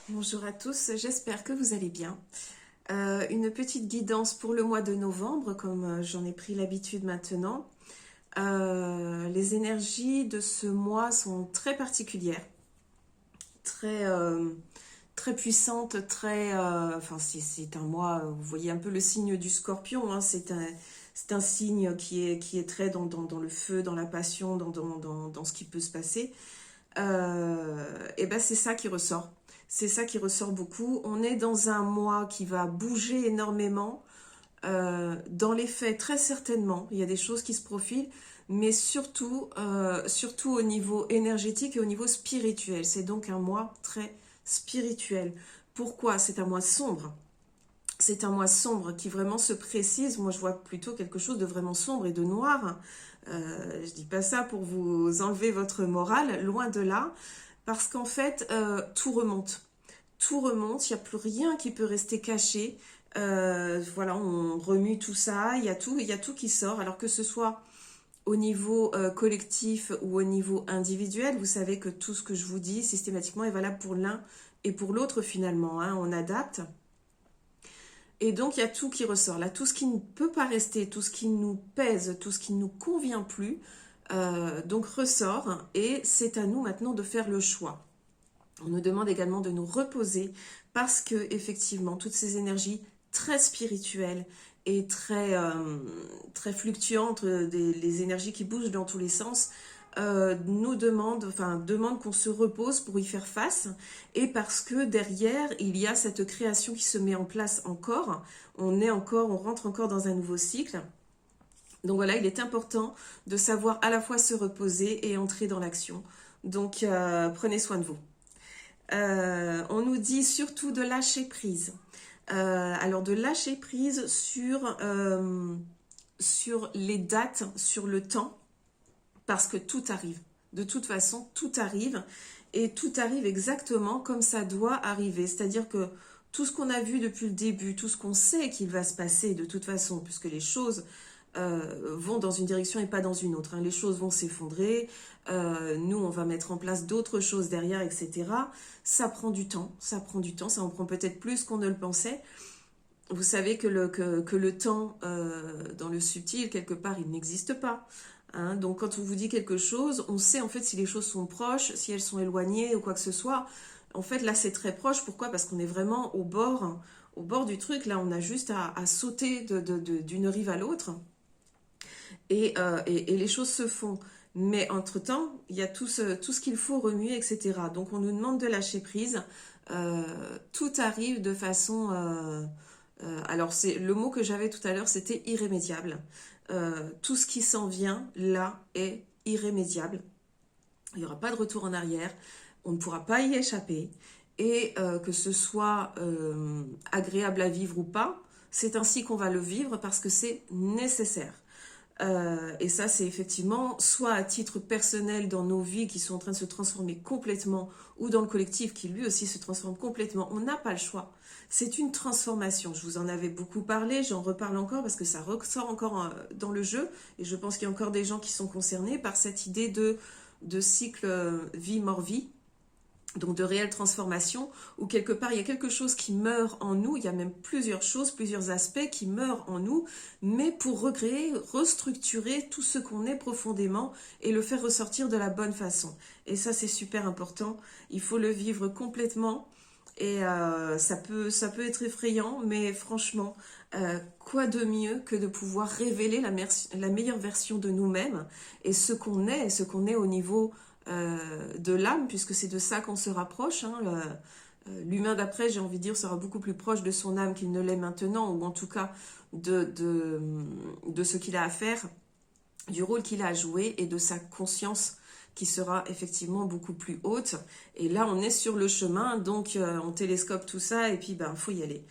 Bonjour à tous, j'espère que vous allez bien. Une petite guidance pour le mois de novembre, comme j'en ai pris l'habitude maintenant. Les énergies de ce mois sont très particulières, très, très puissantes, enfin, c'est un mois, vous voyez un peu le signe du scorpion, hein, c'est un signe qui est très dans le feu, dans la passion, dans ce qui peut se passer. Et ben c'est ça qui ressort. C'est ça qui ressort beaucoup. On est dans un mois qui va bouger énormément. Dans les faits, très certainement, il y a des choses qui se profilent, mais surtout au niveau énergétique et au niveau spirituel. C'est donc un mois très spirituel. Pourquoi? C'est un mois sombre. C'est un mois sombre qui vraiment se précise. Moi, je vois plutôt quelque chose de vraiment sombre et de noir. Je dis pas ça pour vous enlever votre morale, loin de là, parce qu'en fait, tout remonte. Tout remonte, il n'y a plus rien qui peut rester caché. Voilà, on remue tout ça, il y a tout qui sort, alors que ce soit au niveau collectif ou au niveau individuel, vous savez que tout ce que je vous dis systématiquement est valable pour l'un et pour l'autre finalement, hein, on adapte. Et donc il y a tout qui ressort là, tout ce qui ne peut pas rester, tout ce qui nous pèse, tout ce qui ne nous convient plus, donc ressort et c'est à nous maintenant de faire le choix. On nous demande également de nous reposer parce que effectivement toutes ces énergies très spirituelles et très fluctuantes, les énergies qui bougent dans tous les sens, nous demandent qu'on se repose pour y faire face et parce que derrière il y a cette création qui se met en place encore. On rentre encore dans un nouveau cycle. Donc voilà, il est important de savoir à la fois se reposer et entrer dans l'action. Donc prenez soin de vous. On nous dit surtout de lâcher prise. Alors de lâcher prise sur les dates, sur le temps, parce que tout arrive. De toute façon, tout arrive et tout arrive exactement comme ça doit arriver. C'est-à-dire que tout ce qu'on a vu depuis le début, tout ce qu'on sait qu'il va se passer de toute façon, puisque les choses vont dans une direction et pas dans une autre, hein. Les choses vont s'effondrer, nous on va mettre en place d'autres choses derrière, etc. Ça prend du temps, ça prend du temps, ça en prend peut-être plus qu'on ne le pensait. Vous savez que le temps, dans le subtil, quelque part, il n'existe pas. Hein. Donc quand on vous dit quelque chose, on sait en fait si les choses sont proches, si elles sont éloignées ou quoi que ce soit. En fait, là, c'est très proche. Pourquoi? Parce qu'on est vraiment au bord du truc. Là, on a juste à sauter d'une rive à l'autre et les choses se font. Mais entre-temps, il y a tout ce qu'il faut remuer, etc. Donc on nous demande de lâcher prise. Tout arrive de façon... alors c'est le mot que j'avais tout à l'heure, c'était irrémédiable. Tout ce qui s'en vient, là, est irrémédiable. Il n'y aura pas de retour en arrière. On ne pourra pas y échapper. Et que ce soit agréable à vivre ou pas, c'est ainsi qu'on va le vivre parce que c'est nécessaire. Et ça, c'est effectivement soit à titre personnel dans nos vies qui sont en train de se transformer complètement, ou dans le collectif qui lui aussi se transforme complètement. On n'a pas le choix. C'est une transformation. Je vous en avais beaucoup parlé, j'en reparle encore parce que ça ressort encore dans le jeu. Et je pense qu'il y a encore des gens qui sont concernés par cette idée de cycle vie-mort-vie. Donc de réelle transformation, où quelque part il y a quelque chose qui meurt en nous, il y a même plusieurs choses, plusieurs aspects qui meurent en nous, mais pour recréer, restructurer tout ce qu'on est profondément et le faire ressortir de la bonne façon. Et ça c'est super important, il faut le vivre complètement et ça peut être effrayant, mais franchement, quoi de mieux que de pouvoir révéler la meilleure version de nous-mêmes et ce qu'on est au niveau de l'âme, puisque c'est de ça qu'on se rapproche. Hein. L'humain d'après, j'ai envie de dire, sera beaucoup plus proche de son âme qu'il ne l'est maintenant, ou en tout cas de ce qu'il a à faire, du rôle qu'il a à jouer et de sa conscience qui sera effectivement beaucoup plus haute. Et là, on est sur le chemin, donc on télescope tout ça et puis faut y aller.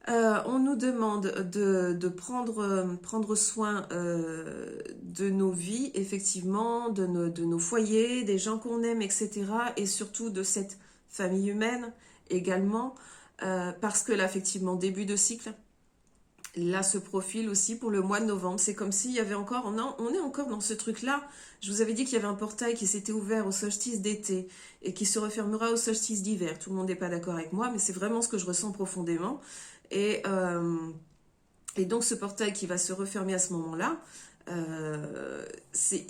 On nous demande de prendre soin de nos vies, effectivement, de nos foyers, des gens qu'on aime, etc. Et surtout de cette famille humaine également, parce que là, effectivement, début de cycle, Là se profile aussi pour le mois de novembre. C'est comme s'il y avait encore, on est encore dans ce truc-là. Je vous avais dit qu'il y avait un portail qui s'était ouvert au solstice d'été et qui se refermera au solstice d'hiver. Tout le monde n'est pas d'accord avec moi, mais c'est vraiment ce que je ressens profondément. Et, euh, et donc ce portail qui va se refermer à ce moment-là, c'est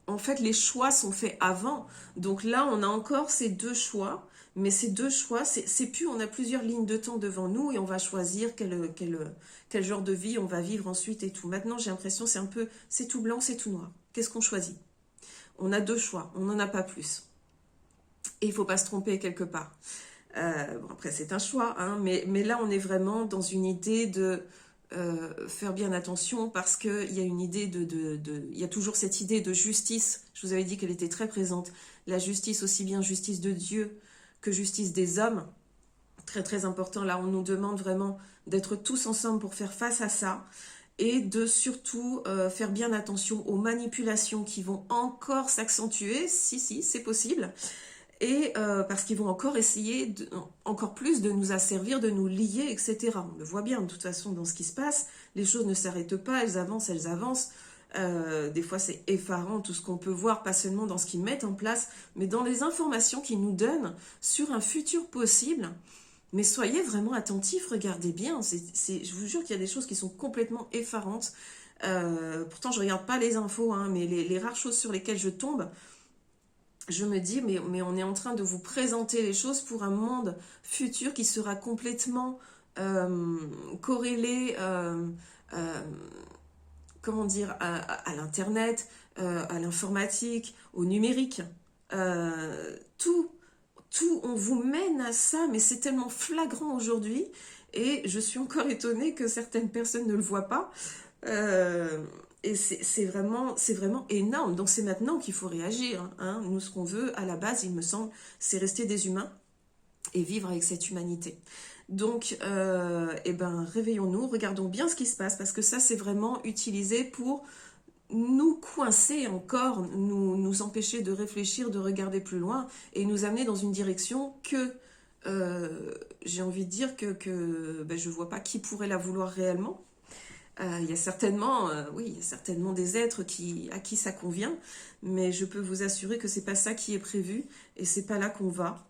en fait, les choix sont faits avant. Donc là, on a encore ces deux choix. Mais ces deux choix, c'est plus, on a plusieurs lignes de temps devant nous et on va choisir quel genre de vie on va vivre ensuite et tout. Maintenant, j'ai l'impression c'est un peu, c'est tout blanc, c'est tout noir. Qu'est-ce qu'on choisit? On a deux choix, on n'en a pas plus. Et il faut pas se tromper quelque part. Bon, après, c'est un choix, hein, mais là, on est vraiment dans une idée de faire bien attention parce qu'il y a une idée il y a toujours cette idée de justice. Je vous avais dit qu'elle était très présente. La justice, aussi bien justice de Dieu que justice des hommes. Très, très important. Là, on nous demande vraiment d'être tous ensemble pour faire face à ça et de surtout faire bien attention aux manipulations qui vont encore s'accentuer. Si, c'est possible. Et parce qu'ils vont encore essayer, encore plus, de nous asservir, de nous lier, etc. On le voit bien, de toute façon, dans ce qui se passe. Les choses ne s'arrêtent pas, elles avancent, elles avancent. Des fois, c'est effarant tout ce qu'on peut voir, pas seulement dans ce qu'ils mettent en place, mais dans les informations qu'ils nous donnent sur un futur possible. Mais soyez vraiment attentifs, regardez bien. Je vous jure qu'il y a des choses qui sont complètement effarantes. Pourtant, je ne regarde pas les infos, hein, mais les rares choses sur lesquelles je tombe, je me dis, mais on est en train de vous présenter les choses pour un monde futur qui sera complètement corrélé, comment dire, à l'Internet, à l'informatique, au numérique. Tout, on vous mène à ça, mais c'est tellement flagrant aujourd'hui. Et je suis encore étonnée que certaines personnes ne le voient pas. Et c'est vraiment énorme. Donc c'est maintenant qu'il faut réagir, hein. Nous, ce qu'on veut, à la base, il me semble, c'est rester des humains et vivre avec cette humanité. Donc, eh ben, réveillons-nous, regardons bien ce qui se passe, parce que ça, c'est vraiment utilisé pour nous coincer encore, nous empêcher de réfléchir, de regarder plus loin, et nous amener dans une direction que j'ai envie de dire que ben, je ne vois pas qui pourrait la vouloir réellement. Il y a certainement, oui, il y a certainement des êtres à qui ça convient, mais je peux vous assurer que c'est pas ça qui est prévu et c'est pas là qu'on va.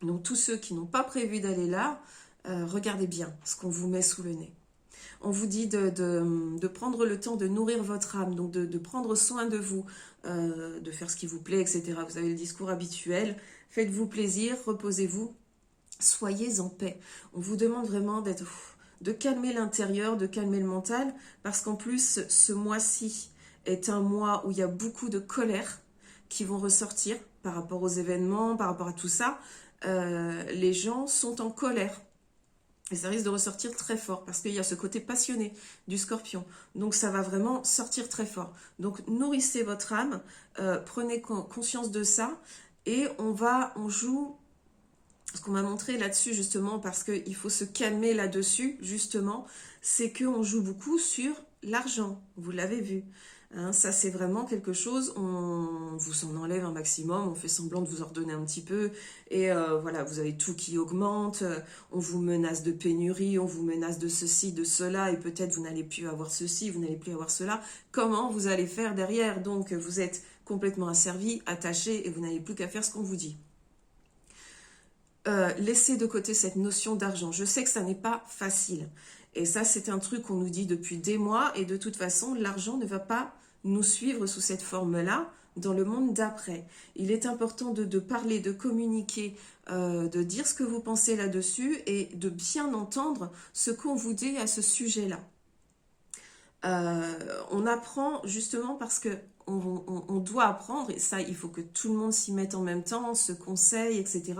Donc tous ceux qui n'ont pas prévu d'aller là, regardez bien ce qu'on vous met sous le nez. On vous dit de prendre le temps de nourrir votre âme, donc de prendre soin de vous, de faire ce qui vous plaît, etc. Vous avez le discours habituel, faites-vous plaisir, reposez-vous, soyez en paix. On vous demande vraiment de calmer l'intérieur, de calmer le mental, parce qu'en plus, ce mois-ci est un mois où il y a beaucoup de colère qui vont ressortir par rapport aux événements, par rapport à tout ça. Les gens sont en colère. Et ça risque de ressortir très fort, parce qu'il y a ce côté passionné du scorpion. Donc ça va vraiment sortir très fort. Donc nourrissez votre âme, prenez conscience de ça, et on joue... Ce qu'on m'a montré là-dessus, justement, parce qu'il faut se calmer là-dessus, justement, c'est qu'on joue beaucoup sur l'argent. Vous l'avez vu. Hein, ça, c'est vraiment quelque chose, on vous en enlève un maximum, on fait semblant de vous ordonner un petit peu. Et voilà, vous avez tout qui augmente, on vous menace de pénurie, on vous menace de ceci, de cela, et peut-être vous n'allez plus avoir ceci, vous n'allez plus avoir cela. Comment vous allez faire derrière? Donc, vous êtes complètement asservi, attaché, et vous n'avez plus qu'à faire ce qu'on vous dit. Laissez de côté cette notion d'argent. Je sais que ça n'est pas facile. Et ça, c'est un truc qu'on nous dit depuis des mois. Et de toute façon, l'argent ne va pas nous suivre sous cette forme-là dans le monde d'après. Il est important de parler, de communiquer, de dire ce que vous pensez là-dessus et de bien entendre ce qu'on vous dit à ce sujet-là. On apprend justement parce que on doit apprendre, et ça, il faut que tout le monde s'y mette en même temps, se conseille, etc.,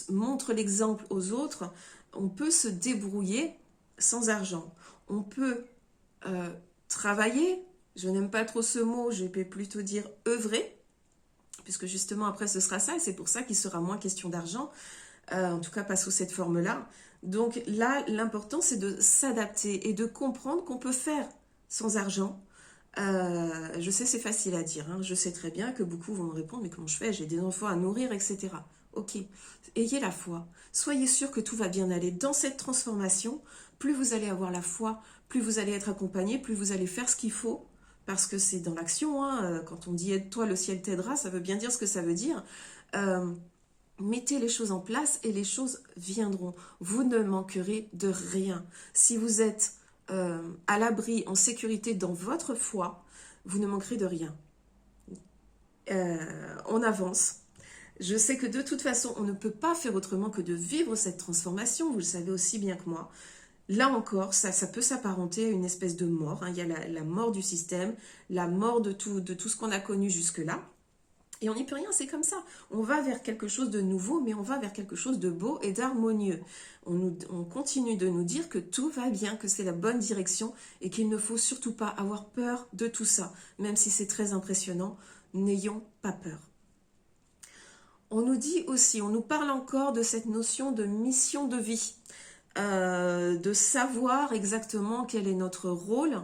montre l'exemple aux autres. On peut se débrouiller sans argent. On peut travailler, je n'aime pas trop ce mot, je vais plutôt dire œuvrer, puisque justement après ce sera ça, et c'est pour ça qu'il sera moins question d'argent, en tout cas pas sous cette forme-là. Donc là, l'important c'est de s'adapter et de comprendre qu'on peut faire sans argent. Je sais, c'est facile à dire, hein. Je sais très bien que beaucoup vont me répondre, mais comment je fais? J'ai des enfants à nourrir, etc. Ok, ayez la foi. Soyez sûr que tout va bien aller dans cette transformation. Plus vous allez avoir la foi, plus vous allez être accompagné, plus vous allez faire ce qu'il faut. Parce que c'est dans l'action, hein. Quand on dit aide-toi, le ciel t'aidera, ça veut bien dire ce que ça veut dire. Euh, Mettez les choses en place et les choses viendront. Vous ne manquerez de rien. Si vous êtes à l'abri, en sécurité dans votre foi, vous ne manquerez de rien. On avance. Je sais que de toute façon, on ne peut pas faire autrement que de vivre cette transformation. Vous le savez aussi bien que moi. Là encore, ça peut s'apparenter à une espèce de mort, hein. Il y a la mort du système, la mort de tout ce qu'on a connu jusque-là. Et on n'y peut rien, c'est comme ça. On va vers quelque chose de nouveau, mais on va vers quelque chose de beau et d'harmonieux. On continue de nous dire que tout va bien, que c'est la bonne direction et qu'il ne faut surtout pas avoir peur de tout ça. Même si c'est très impressionnant, n'ayons pas peur. On nous dit aussi, on nous parle encore de cette notion de mission de vie, de savoir exactement quel est notre rôle,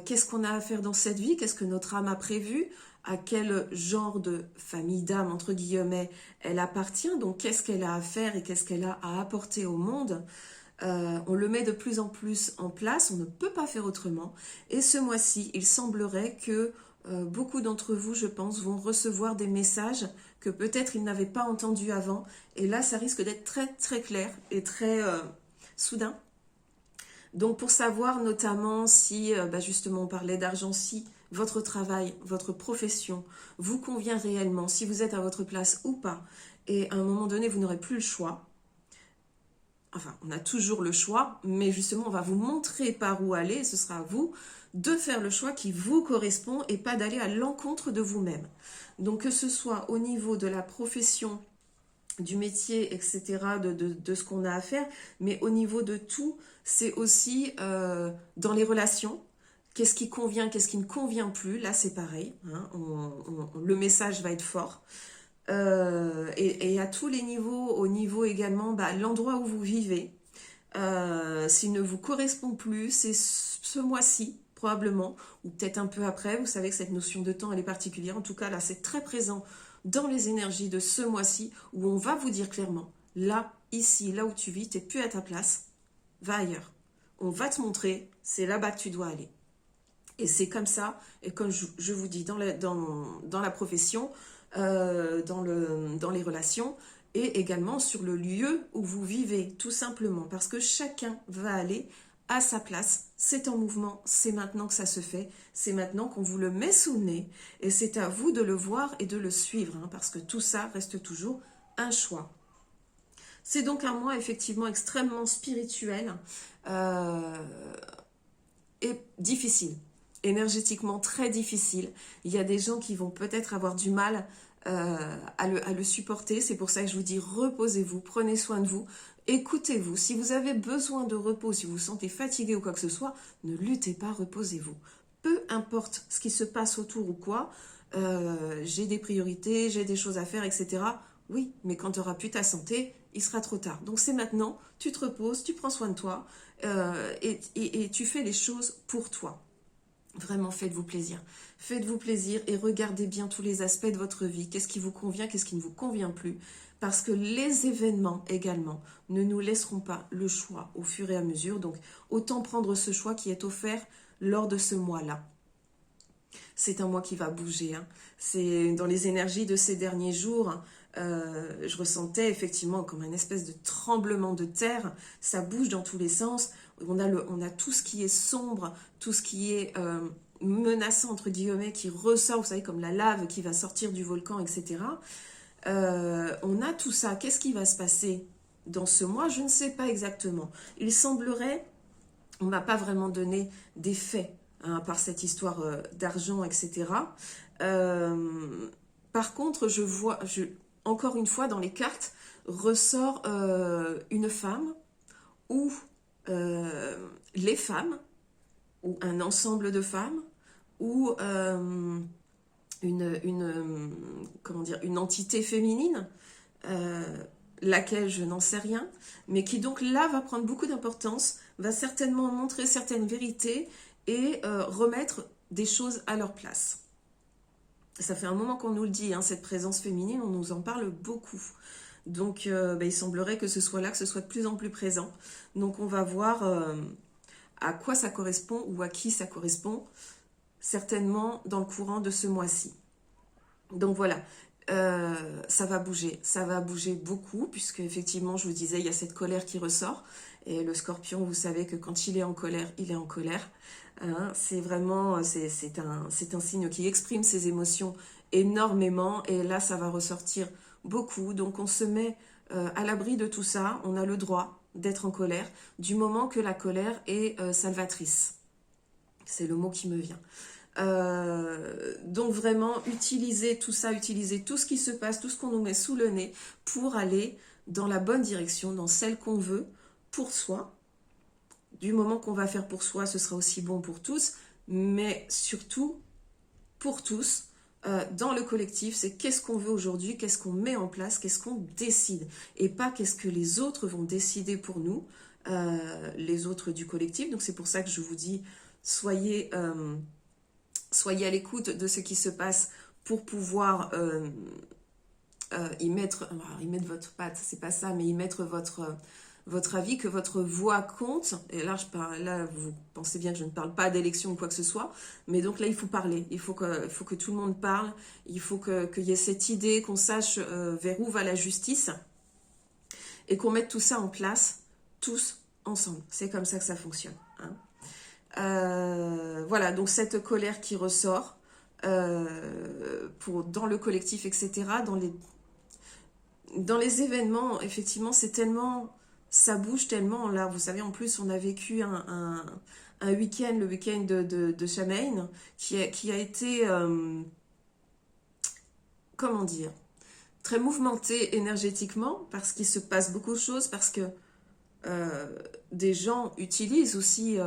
qu'est-ce qu'on a à faire dans cette vie, qu'est-ce que notre âme a prévu, à quel genre de famille d'âme, entre guillemets, elle appartient, donc qu'est-ce qu'elle a à faire et qu'est-ce qu'elle a à apporter au monde. On le met de plus en plus en place, on ne peut pas faire autrement. Et ce mois-ci, il semblerait que beaucoup d'entre vous, je pense, vont recevoir des messages que peut-être ils n'avaient pas entendus avant. Et là, ça risque d'être très très clair et très soudain. Donc pour savoir notamment si, justement on parlait d'argent, si votre travail, votre profession vous convient réellement, si vous êtes à votre place ou pas, et à un moment donné vous n'aurez plus le choix. Enfin, on a toujours le choix, mais justement on va vous montrer par où aller, et ce sera à vous de faire le choix qui vous correspond et pas d'aller à l'encontre de vous-même. Donc que ce soit au niveau de la profession, du métier, etc., de ce qu'on a à faire, mais au niveau de tout, c'est aussi dans les relations, qu'est-ce qui convient, qu'est-ce qui ne convient plus, là c'est pareil, hein, le message va être fort. Et à tous les niveaux, au niveau également, l'endroit où vous vivez, s'il ne vous correspond plus, c'est ce mois-ci, probablement, ou peut-être un peu après. Vous savez que cette notion de temps, elle est particulière. En tout cas, là, c'est très présent dans les énergies de ce mois-ci, où on va vous dire clairement, là, ici, là où tu vis, tu n'es plus à ta place, va ailleurs. On va te montrer, c'est là-bas que tu dois aller. Et c'est comme ça, et comme je vous dis, dans la profession, dans les relations, et également sur le lieu où vous vivez, tout simplement, parce que chacun va aller à sa place, c'est en mouvement, c'est maintenant que ça se fait, c'est maintenant qu'on vous le met sous le nez, et c'est à vous de le voir et de le suivre, hein, parce que tout ça reste toujours un choix. C'est donc un mois effectivement extrêmement spirituel et difficile, énergétiquement très difficile. Il y a des gens qui vont peut-être avoir du mal à le supporter. C'est pour ça que je vous dis reposez-vous, prenez soin de vous, écoutez-vous. Si vous avez besoin de repos, si vous vous sentez fatigué ou quoi que ce soit, ne luttez pas, reposez-vous. Peu importe ce qui se passe autour ou quoi, j'ai des priorités, j'ai des choses à faire, etc. Oui, mais quand tu n'auras plus ta santé, il sera trop tard. Donc c'est maintenant, tu te reposes, tu prends soin de toi et tu fais les choses pour toi. Vraiment, faites-vous plaisir. Faites-vous plaisir et regardez bien tous les aspects de votre vie. Qu'est-ce qui vous convient, qu'est-ce qui ne vous convient plus. Parce que les événements également ne nous laisseront pas le choix au fur et à mesure. Donc, autant prendre ce choix qui est offert lors de ce mois-là. C'est un mois qui va bouger, hein. C'est dans les énergies de ces derniers jours. Je ressentais effectivement comme une espèce de tremblement de terre. Ça bouge dans tous les sens. On a tout ce qui est sombre, tout ce qui est menaçant, entre guillemets, qui ressort, vous savez, comme la lave qui va sortir du volcan, etc. On a tout ça. Qu'est-ce qui va se passer dans ce mois? Je ne sais pas exactement. Il semblerait, on m'a pas vraiment donné des faits, hein, par cette histoire d'argent, etc. Par contre, encore une fois, dans les cartes, ressort une femme ou les femmes, ou un ensemble de femmes, ou une entité féminine, laquelle je n'en sais rien, mais qui donc là va prendre beaucoup d'importance, va certainement montrer certaines vérités et remettre des choses à leur place. Ça fait un moment qu'on nous le dit, hein, cette présence féminine, on nous en parle beaucoup. Donc, il semblerait que ce soit là, que ce soit de plus en plus présent. Donc, on va voir à quoi ça correspond ou à qui ça correspond, certainement dans le courant de ce mois-ci. Donc voilà, ça va bouger beaucoup, puisque effectivement, je vous disais, il y a cette colère qui ressort. Et le scorpion, vous savez que quand il est en colère, il est en colère. Hein, c'est vraiment, c'est un signe qui exprime ses émotions énormément. Et là, ça va ressortir beaucoup. Donc on se met à l'abri de tout ça. On a le droit d'être en colère, du moment que la colère est salvatrice. C'est le mot qui me vient. Donc vraiment, utiliser tout ça, utiliser tout ce qui se passe, tout ce qu'on nous met sous le nez pour aller dans la bonne direction, dans celle qu'on veut pour soi. Du moment qu'on va faire pour soi, ce sera aussi bon pour tous, mais surtout pour tous. Dans le collectif, c'est qu'est-ce qu'on veut aujourd'hui, qu'est-ce qu'on met en place, qu'est-ce qu'on décide, et pas qu'est-ce que les autres vont décider pour nous, les autres du collectif. Donc c'est pour ça que je vous dis, soyez à l'écoute de ce qui se passe pour pouvoir y mettre votre patte, c'est pas ça, mais y mettre votre avis, que votre voix compte. Et là, là, vous pensez bien que je ne parle pas d'élection ou quoi que ce soit, mais donc là, il faut parler, il faut que tout le monde parle, il faut qu'il y ait cette idée, qu'on sache vers où va la justice, et qu'on mette tout ça en place, tous ensemble. C'est comme ça que ça fonctionne. Hein. Voilà, donc cette colère qui ressort dans le collectif, etc., dans les événements, effectivement, c'est tellement, ça bouge tellement. Là, vous savez, en plus, on a vécu un week-end, le week-end de Chamain, qui a été, comment dire, très mouvementé énergétiquement, parce qu'il se passe beaucoup de choses, parce que des gens utilisent aussi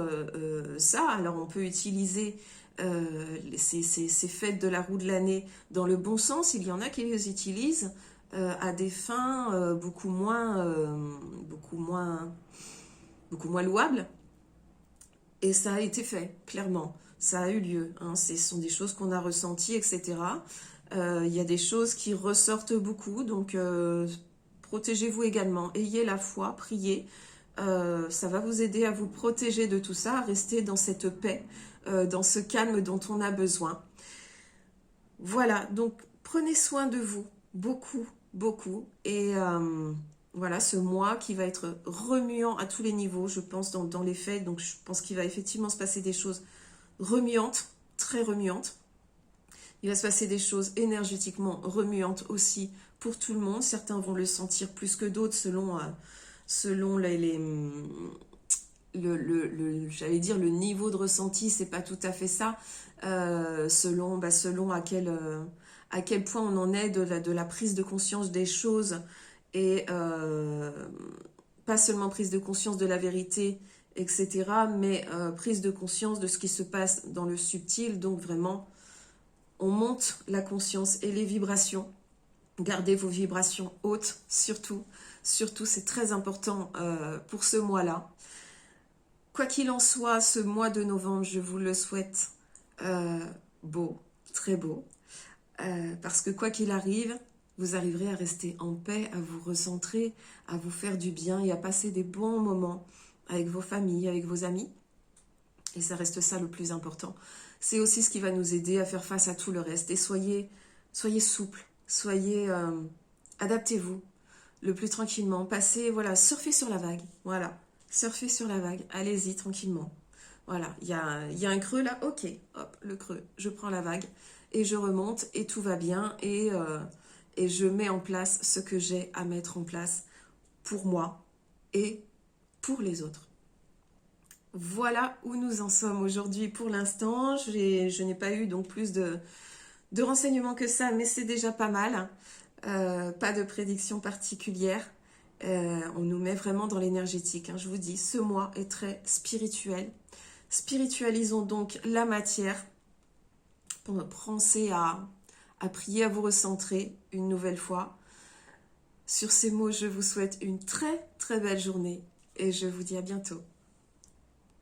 ça. Alors on peut utiliser ces fêtes de la roue de l'année dans le bon sens. Il y en a qui les utilisent à des fins beaucoup moins louables. Et ça a été fait, clairement. Ça a eu lieu. Hein. Ce sont des choses qu'on a ressenties, etc. Il y a des choses qui ressortent beaucoup. Donc protégez-vous également. Ayez la foi, priez. Ça va vous aider à vous protéger de tout ça, à rester dans cette paix, dans ce calme dont on a besoin. Voilà, donc prenez soin de vous, beaucoup, beaucoup. Et voilà, ce mois qui va être remuant à tous les niveaux, je pense, dans les faits. Donc je pense qu'il va effectivement se passer des choses remuantes, très remuantes. Il va se passer des choses énergétiquement remuantes aussi pour tout le monde. Certains vont le sentir plus que d'autres selon j'allais dire le niveau de ressenti, c'est pas tout à fait ça, selon à quel point on en est de la prise de conscience des choses, et pas seulement prise de conscience de la vérité, etc., mais prise de conscience de ce qui se passe dans le subtil. Donc vraiment, on monte la conscience et les vibrations. Gardez vos vibrations hautes, surtout. Surtout, c'est très important pour ce mois-là. Quoi qu'il en soit, ce mois de novembre, je vous le souhaite beau, très beau. Parce que quoi qu'il arrive, vous arriverez à rester en paix, à vous recentrer, à vous faire du bien et à passer des bons moments avec vos familles, avec vos amis. Et ça reste ça le plus important. C'est aussi ce qui va nous aider à faire face à tout le reste. Et soyez souples, adaptez-vous le plus tranquillement. Passez, voilà, surfez sur la vague. Voilà, surfez sur la vague. Allez-y tranquillement. Voilà, il y a un creux là. Ok, hop, le creux. Je prends la vague et je remonte et tout va bien. Et je mets en place ce que j'ai à mettre en place pour moi et pour les autres. Voilà où nous en sommes aujourd'hui pour l'instant. Je n'ai pas eu donc plus de renseignements que ça, mais c'est déjà pas mal. Pas de prédiction particulière. On nous met vraiment dans l'énergétique. Hein. Je vous dis, ce mois est très spirituel. Spiritualisons donc la matière. Pensez à prier, à vous recentrer une nouvelle fois. Sur ces mots, je vous souhaite une très très belle journée et je vous dis à bientôt.